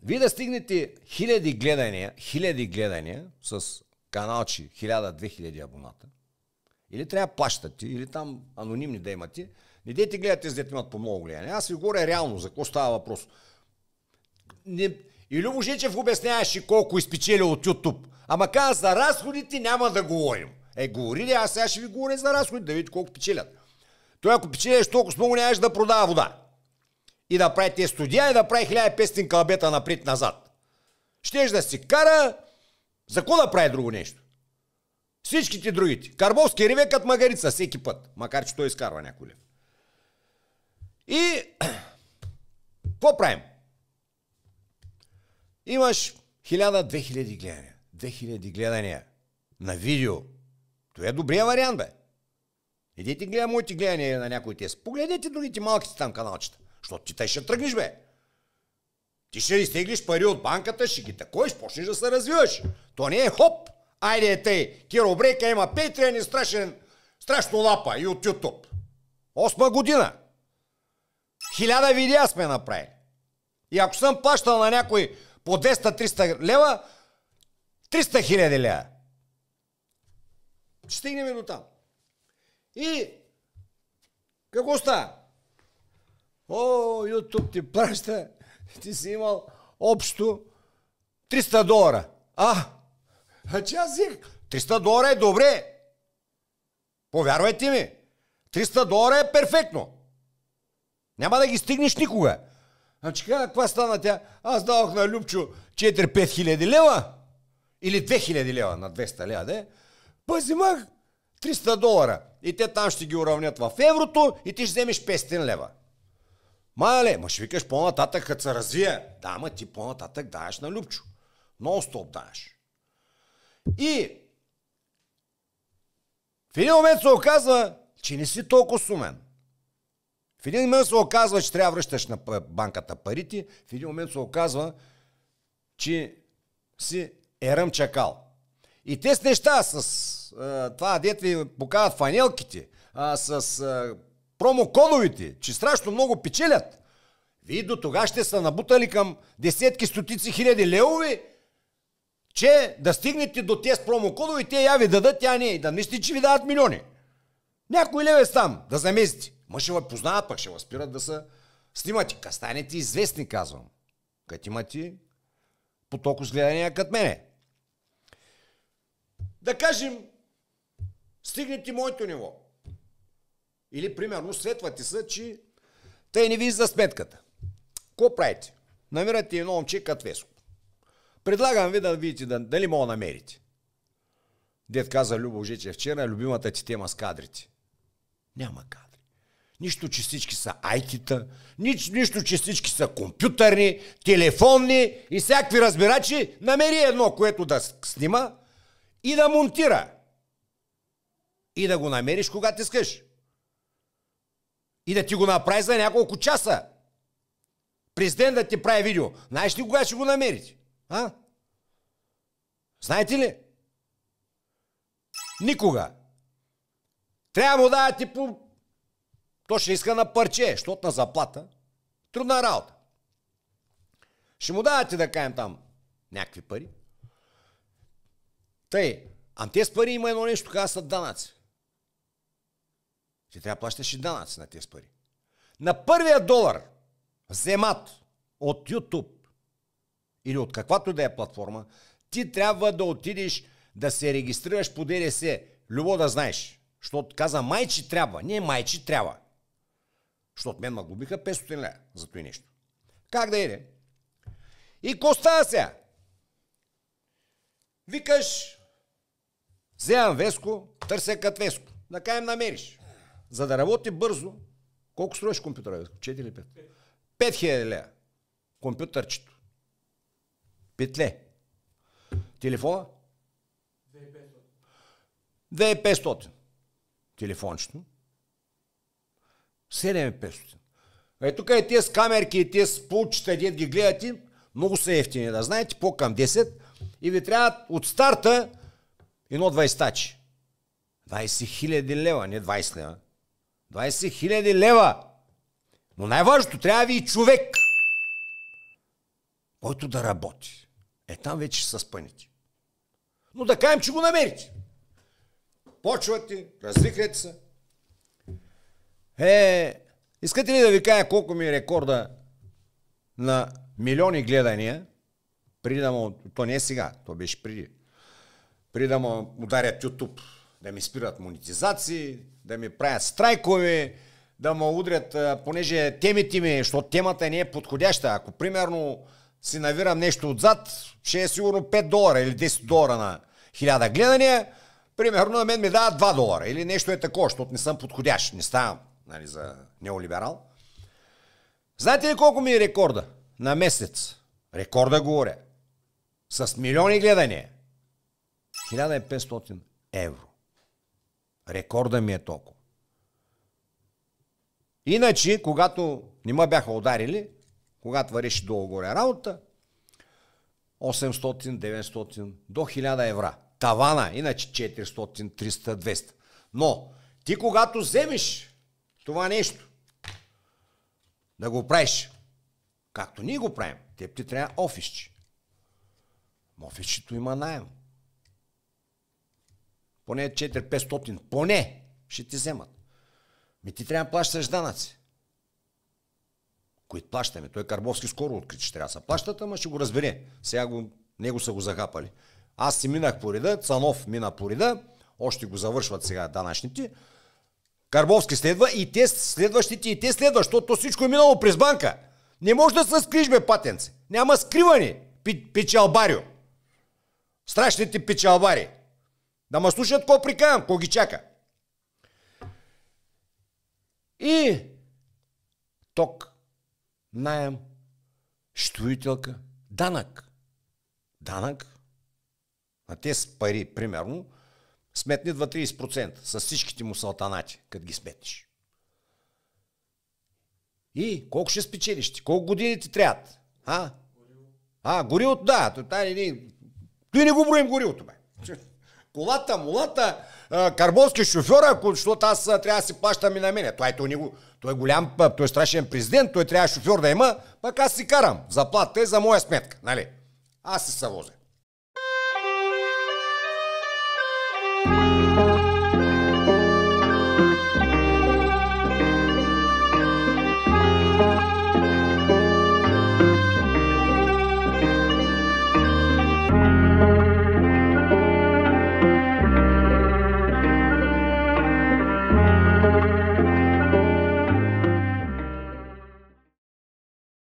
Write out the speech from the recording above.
Вие да стигнете хиляди гледания с каналчи 1000-2000 абоната, или трябва да плащате, или там анонимни да имате, не дейте гледате с дете имат по много гледания. Аз ви говоря реално, за какво става въпрос. И Любо Жечев обясняваше колко изпечели от YouTube. Ама каза, за разходите няма да говорим. Говори ли, аз сега ще ви говоря за разходите, да видите колко печелят. Той ако печелиш толкова много, нямаш да продава вода. И да прави тези студия, и да прави 1500 кълбета напред-назад. Щеш да си кара, за какво да прави друго нещо? Всичките другите. Карбовски реве като магарица всеки път, макар че той изкарва някой лев. И какво правим? Имаш 1000-2000 гледания. 2000 гледания на видео. Това е добрия вариант, бе. Идете гледа моите гледания на някои тези. Погледнете другите малките там каналчета. Защото ти тъй ще тръгнеш, бе. Ти ще изтеглиш пари от банката, ще ги такоиш, почнеш да се развиваш. То не е хоп. Айде тъй, Киро Брейка има Patreon и страшно лапа и от YouTube. 8 година. 1000 видеа сме направили. И ако съм плащал на някой по 200-300 лева, 300 хиляди лева. Ще стигнем до там. И какво става? YouTube ти праща, ти си имал общо $300. Че аз взех. $300 е добре. Повярвайте ми. $300 е перфектно. Няма да ги стигнеш никога. Значи каква стана тя? Аз давах на Любчо 4-5 хиляди лева или 2000 лева на 200 лева, да? Взимах $300. И те там ще ги уравнят в еврото и ти ще вземеш 500 лева. Мале, ще викаш по-нататък, като се развие. Да, ама ти по-нататък даваш на Любчо. Нон-стоп даваш. И в един момент се оказва, че не си толкова сумен. В един момент се оказва, че трябва да връщаш на банката парите. В един момент се оказва, че си еръм чакал. И те с неща, с това дете ви показват фанелките, с промокодовите, че страшно много печелят. Вие до тогава ще са набутали към десетки, стотици хиляди левови, че да стигнете до тези промокодови, те я ви дадат, тя не. И да мислите, че ви дават милиони. Някой левец там да заместите. Ще ви познават, пък ще възпират да се снимате. Ка станете известни, казвам. Като имате по толкова гледания като мене. Да кажем, стигнете моето ниво. Или, примерно, светвате се, че тъй не ви за сметката. Какво правите? Намирате едно момче като Веско. Предлагам ви да видите дали мога да намерите. Дед каза Любо Жечев вчера, любимата ти тема с кадрите. Няма кадри. Нищо, че всички са айтита, нищо, че всички са компютърни, телефонни и всякакви разбирачи. Намери едно, което да снима и да монтира. И да го намериш, когато искаш. И да ти го направи за няколко часа. Президент да ти прави видео. Знаеш ли кога ще го намерите? Знаете ли? Никога. Трябва му давате по... То ще иска на парче, защото на заплата. Трудна работа. Ще му давате да кажем там някакви пари. Тъй, тези пари има едно нещо, каза са данъци. Ти трябва да плащаш и данъци на тези пари. На първия долар вземат от YouTube или от каквато да е платформа, ти трябва да отидеш да се регистрираш по ДДС. Любо да знаеш. Защото каза майчи трябва. Не майчи трябва. Защото мен ме глобиха 500 лева за това нещо. Как да иде? И ко става сега? Викаш, вземам Веско, търся като Веско. Да кажем намериш. За да работи бързо, колко строиш компютъра, Веско? 4 или 5? 5000 лева. Компютърчето. Петле. Телефона? 2500. Телефончето. 7500. Тук и тези с камерки и тези с пулчета, дед ги гледате, много са ефтини. Да знаете, по към 10 и ви трябва от старта едно 20-тачи. 20 000 лева, не 20 лева. 20 000 лева. Но най-важното, трябва ви и човек. който да работи. Там вече са спънете. Но да кажем, че го намерите. Почвате, развихрете се. Искате ли да ви кажа колко ми е рекорда на милиони гледания, преди да му, то не е сега, то беше преди да му ударят YouTube, да ми спират монетизации, да ми правят страйкове, да му удрят, понеже темите ми, защото темата не е подходяща. Ако примерно си навирам нещо отзад, ще е сигурно $5 или $10 на 1000 гледания, примерно на мен ми дават $2 или нещо е такова, защото не съм подходящ, не ставам, нали, за неолиберал. Знаете ли колко ми е рекорда на месец? Рекорда говоря. С милиони гледания. 1500 евро. Рекорда ми е толкова. Иначе, когато не ме бяха ударили, когато върши долу-горе работа, 800, 900 до 1000 евро. Тавана, иначе 400, 300, 200. Но ти когато вземеш това нещо, да го правиш, както ние го правим, теб ти трябва офисче. Офисчето има наем. Поне 4-500, поне ще ти вземат. Ти трябва да плащаш данъци. Които плащаме. Той Карбовски скоро откри, че трябва да се плащат, ама ще го разбере. Сега него са го захапали. Аз си минах по реда, Цанов мина по реда, още го завършват сега данъчните. Карбовски следва и те следващите, и те следва, защото всичко е минало през банка. Не може да се скриш, бе, патенци. Няма скривани, печалбарио. Страшните печалбари. Да ме слушат ко прикавам, ко ги чака. И ток, наем, строителка, данък. Данък на тези пари, примерно, сметни 2-30% с всичките му салтанати, като ги сметнеш. И колко ще спечелиш ти? Колко години ти трябват? Горивото, да. Той не го броим горивото, бе. Колата, мулата, Карбовски шофьора, защото аз трябва да си плащам и на мене. Той е голям, той е страшен президент, той трябва шофьор да има, пък аз си карам. Заплата е за моя сметка, нали? Аз си се возя.